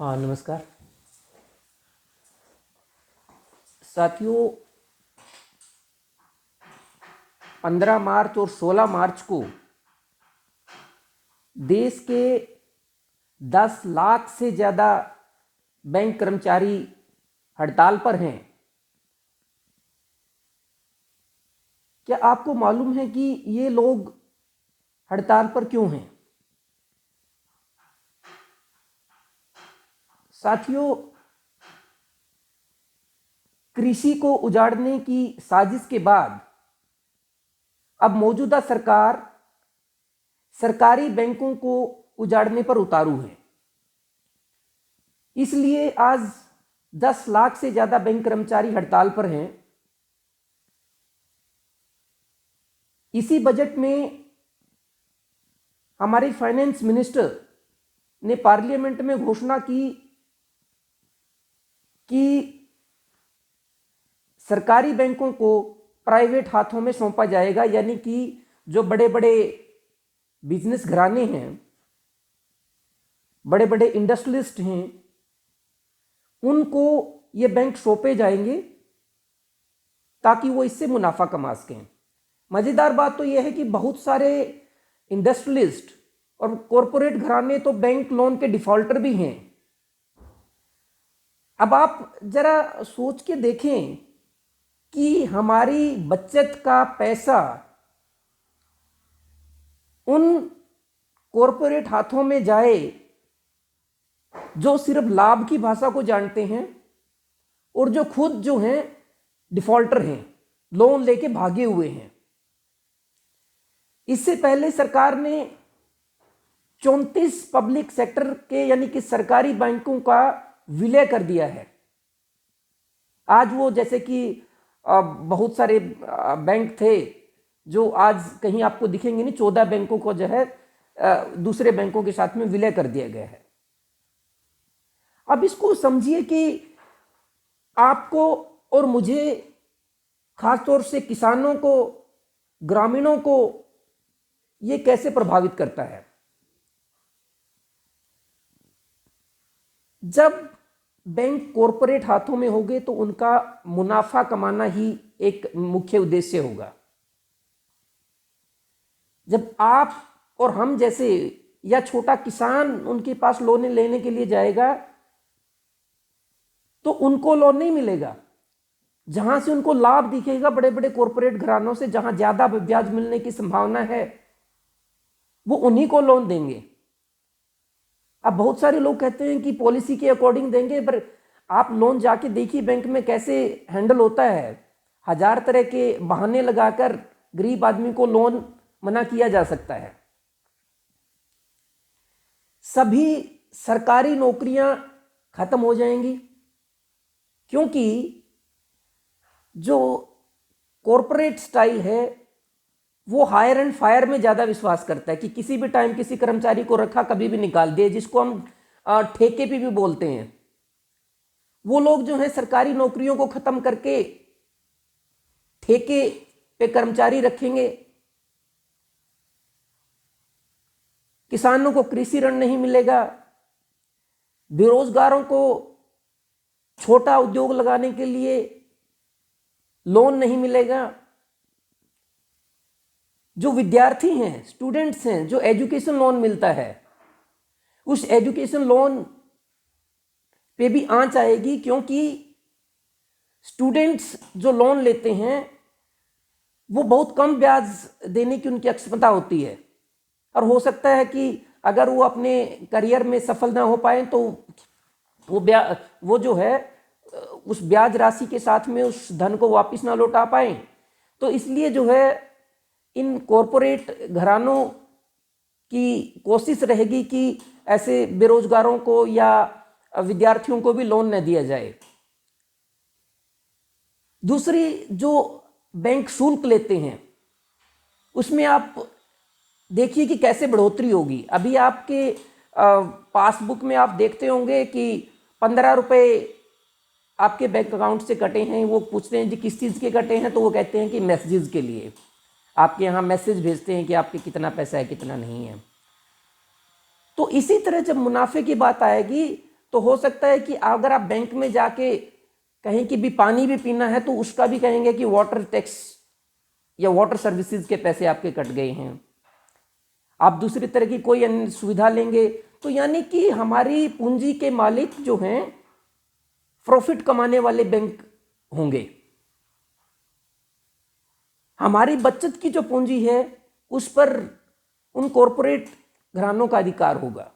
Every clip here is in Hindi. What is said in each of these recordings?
हाँ, नमस्कार साथियों। 15 मार्च और 16 मार्च को देश के 10 लाख से ज़्यादा बैंक कर्मचारी हड़ताल पर हैं। क्या आपको मालूम है कि ये लोग हड़ताल पर क्यों हैं? साथियों, कृषि को उजाड़ने की साजिश के बाद अब मौजूदा सरकार सरकारी बैंकों को उजाड़ने पर उतारू है। इसलिए आज 10 लाख से ज़्यादा बैंक कर्मचारी हड़ताल पर हैं। इसी बजट में हमारे फाइनेंस मिनिस्टर ने पार्लियामेंट में घोषणा की कि सरकारी बैंकों को प्राइवेट हाथों में सौंपा जाएगा, यानी कि जो बड़े बड़े बिजनेस घराने हैं, बड़े बड़े इंडस्ट्रियलिस्ट हैं, उनको ये बैंक सौंपे जाएंगे ताकि वो इससे मुनाफा कमा सकें। मज़ेदार बात तो यह है कि बहुत सारे इंडस्ट्रियलिस्ट और कॉरपोरेट घराने तो बैंक लोन के डिफॉल्टर भी हैं। अब आप जरा सोच के देखें कि हमारी बचत का पैसा उन कॉरपोरेट हाथों में जाए जो सिर्फ लाभ की भाषा को जानते हैं और जो खुद जो हैं डिफॉल्टर हैं, लोन लेके भागे हुए हैं। इससे पहले सरकार ने 34 पब्लिक सेक्टर के यानी कि सरकारी बैंकों का विलय कर दिया है। आज वो जैसे कि बहुत सारे बैंक थे जो आज कहीं आपको दिखेंगे नहीं, 14 बैंकों को जो है दूसरे बैंकों के साथ में विलय कर दिया गया है। अब इसको समझिए कि आपको और मुझे, खासतौर से किसानों को, ग्रामीणों को ये कैसे प्रभावित करता है। जब बैंक कॉरपोरेट हाथों में होंगे तो उनका मुनाफा कमाना ही एक मुख्य उद्देश्य होगा। जब आप और हम जैसे या छोटा किसान उनके पास लोन लेने के लिए जाएगा तो उनको लोन नहीं मिलेगा। जहां से उनको लाभ दिखेगा बड़े बड़े कॉरपोरेट घरानों से, जहां ज्यादा ब्याज मिलने की संभावना है, वो उन्हीं को लोन देंगे। अब बहुत सारे लोग कहते हैं कि पॉलिसी के अकॉर्डिंग देंगे, पर आप लोन जाके देखिए बैंक में कैसे हैंडल होता है। 1000 तरह के बहाने लगाकर गरीब आदमी को लोन मना किया जा सकता है। सभी सरकारी नौकरियां खत्म हो जाएंगी, क्योंकि जो कॉरपोरेट स्टाइल है वो हायर एंड फायर में ज़्यादा विश्वास करता है कि किसी भी टाइम किसी कर्मचारी को रखा, कभी भी निकाल दिए, जिसको हम ठेके पे भी बोलते हैं। वो लोग जो है सरकारी नौकरियों को ख़त्म करके ठेके पे कर्मचारी रखेंगे। किसानों को कृषि ऋण नहीं मिलेगा, बेरोजगारों को छोटा उद्योग लगाने के लिए लोन नहीं मिलेगा। जो विद्यार्थी हैं, स्टूडेंट्स हैं, जो एजुकेशन लोन मिलता है, उस एजुकेशन लोन पे भी आंच आएगी, क्योंकि स्टूडेंट्स जो लोन लेते हैं वो बहुत कम ब्याज देने की उनकी क्षमता होती है। और हो सकता है कि अगर वो अपने करियर में सफल ना हो पाए तो वो जो है उस ब्याज राशि के साथ में उस धन को वापस ना लौटा पाए। तो इसलिए जो है इन कॉरपोरेट घरानों की कोशिश रहेगी कि ऐसे बेरोजगारों को या विद्यार्थियों को भी लोन न दिया जाए। दूसरी, जो बैंक शुल्क लेते हैं उसमें आप देखिए कि कैसे बढ़ोतरी होगी। अभी आपके पासबुक में आप देखते होंगे कि 15 रुपये आपके बैंक अकाउंट से कटे हैं। वो पूछते हैं जी किस चीज़ के कटे हैं, तो वो कहते हैं कि मैसेजेस के लिए। आपके यहाँ मैसेज भेजते हैं कि आपके कितना पैसा है, कितना नहीं है। तो इसी तरह जब मुनाफे की बात आएगी तो हो सकता है कि अगर आप बैंक में जाके कहीं कि भी पानी भी पीना है तो उसका भी कहेंगे कि वाटर टैक्स या वाटर सर्विसेज के पैसे आपके कट गए हैं। आप दूसरी तरह की कोई अन्य सुविधा लेंगे तो यानी कि हमारी पूंजी के मालिक जो हैं प्रॉफिट कमाने वाले बैंक होंगे। हमारी बचत की जो पूंजी है उस पर उन कॉरपोरेट घरानों का अधिकार होगा।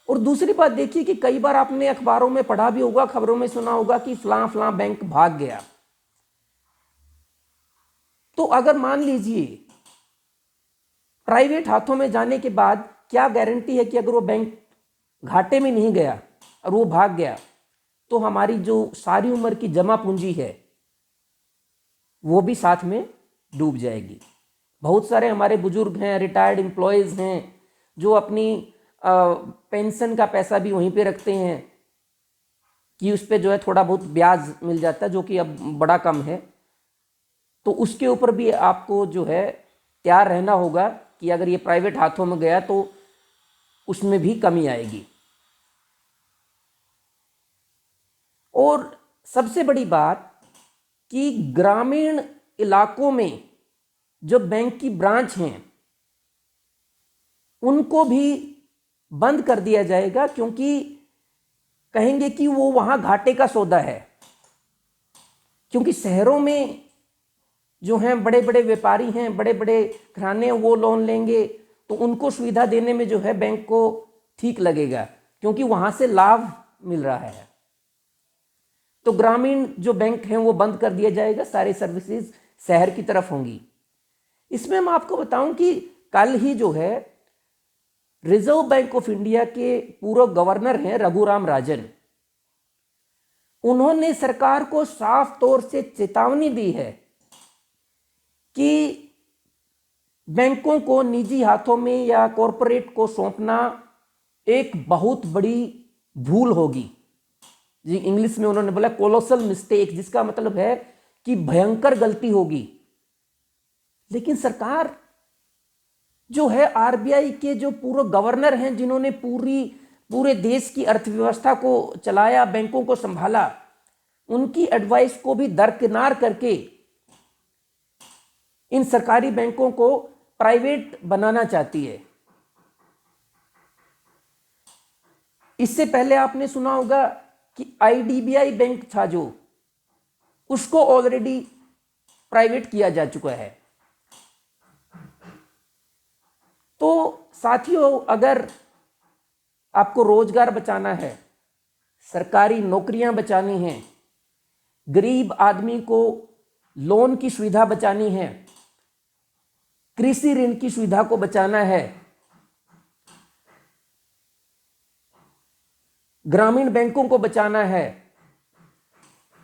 और दूसरी बात देखिए कि कई बार आपने अखबारों में पढ़ा भी होगा, खबरों में सुना होगा कि फलां फलां बैंक भाग गया। तो अगर मान लीजिए प्राइवेट हाथों में जाने के बाद क्या गारंटी है कि अगर वो बैंक घाटे में नहीं गया और वो भाग गया तो हमारी जो सारी उम्र की जमा पूंजी है वो भी साथ में डूब जाएगी। बहुत सारे हमारे बुजुर्ग हैं, रिटायर्ड एम्प्लॉयज़ हैं जो अपनी पेंशन का पैसा भी वहीं पे रखते हैं कि उस पर जो है थोड़ा बहुत ब्याज मिल जाता है, जो कि अब बड़ा कम है। तो उसके ऊपर भी आपको जो है तैयार रहना होगा कि अगर ये प्राइवेट हाथों में गया तो उसमें भी कमी आएगी। और सबसे बड़ी बात कि ग्रामीण इलाकों में जो बैंक की ब्रांच हैं उनको भी बंद कर दिया जाएगा, क्योंकि कहेंगे कि वो वहां घाटे का सौदा है। क्योंकि शहरों में जो हैं बड़े बड़े व्यापारी हैं, बड़े बड़े घराने, वो लोन लेंगे तो उनको सुविधा देने में जो है बैंक को ठीक लगेगा, क्योंकि वहां से लाभ मिल रहा है। तो ग्रामीण जो बैंक हैं वो बंद कर दिया जाएगा, सारे सर्विसेज शहर की तरफ होंगी। इसमें मैं आपको बताऊं कि कल ही जो है रिजर्व बैंक ऑफ इंडिया के पूर्व गवर्नर हैं रघुराम राजन, उन्होंने सरकार को साफ तौर से चेतावनी दी है कि बैंकों को निजी हाथों में या कॉरपोरेट को सौंपना एक बहुत बड़ी भूल होगी। जी, इंग्लिश में उन्होंने बोला कोलोसल मिस्टेक, जिसका मतलब है कि भयंकर गलती होगी। लेकिन सरकार जो है, आरबीआई के जो पूर्व गवर्नर हैं जिन्होंने पूरे देश की अर्थव्यवस्था को चलाया, बैंकों को संभाला, उनकी एडवाइस को भी दरकिनार करके इन सरकारी बैंकों को प्राइवेट बनाना चाहती है। इससे पहले आपने सुना होगा कि आईडीबीआई बैंक था जो, उसको ऑलरेडी प्राइवेट किया जा चुका है। तो साथियों, अगर आपको रोजगार बचाना है, सरकारी नौकरियां बचानी हैं, गरीब आदमी को लोन की सुविधा बचानी है, कृषि ऋण की सुविधा को बचाना है, ग्रामीण बैंकों को बचाना है,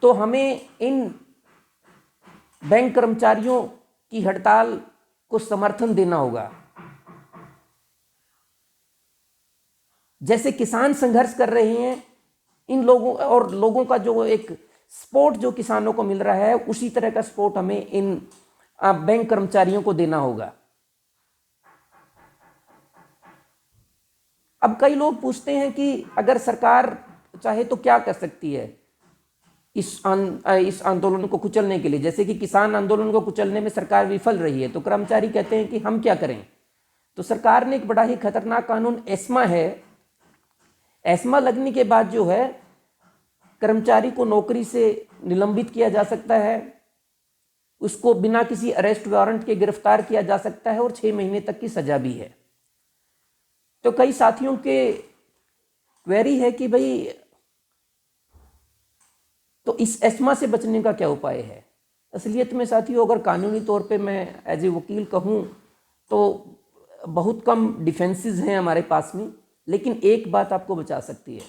तो हमें इन बैंक कर्मचारियों की हड़ताल को समर्थन देना होगा। जैसे किसान संघर्ष कर रहे हैं, इन लोगों और लोगों का जो एक सपोर्ट जो किसानों को मिल रहा है, उसी तरह का सपोर्ट हमें इन बैंक कर्मचारियों को देना होगा। अब कई लोग पूछते हैं कि अगर सरकार चाहे तो क्या कर सकती है इस आंदोलन को कुचलने के लिए। जैसे कि किसान आंदोलन को कुचलने में सरकार विफल रही है, तो कर्मचारी कहते हैं कि हम क्या करें। तो सरकार ने एक बड़ा ही खतरनाक कानून एस्मा है, एस्मा लगने के बाद जो है कर्मचारी को नौकरी से निलंबित किया जा सकता है, उसको बिना किसी अरेस्ट वारंट के गिरफ्तार किया जा सकता है और 6 महीने तक की सजा भी है। तो कई साथियों के क्वेरी है कि भाई तो इस एस्मा से बचने का क्या उपाय है। असलियत में साथियों, अगर कानूनी तौर पे मैं एज ए वकील कहूँ तो बहुत कम डिफेंसेस हैं हमारे पास में, लेकिन एक बात आपको बचा सकती है।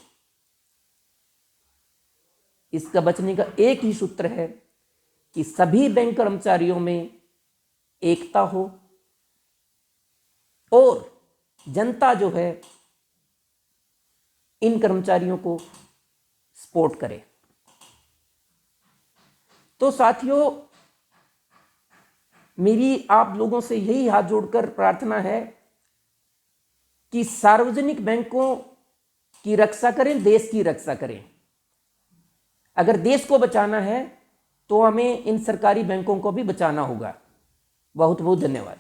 इसका बचने का एक ही सूत्र है कि सभी बैंक कर्मचारियों में एकता हो और जनता जो है इन कर्मचारियों को सपोर्ट करे। तो साथियों, मेरी आप लोगों से यही हाथ जोड़कर प्रार्थना है कि सार्वजनिक बैंकों की रक्षा करें, देश की रक्षा करें। अगर देश को बचाना है तो हमें इन सरकारी बैंकों को भी बचाना होगा। बहुत बहुत धन्यवाद।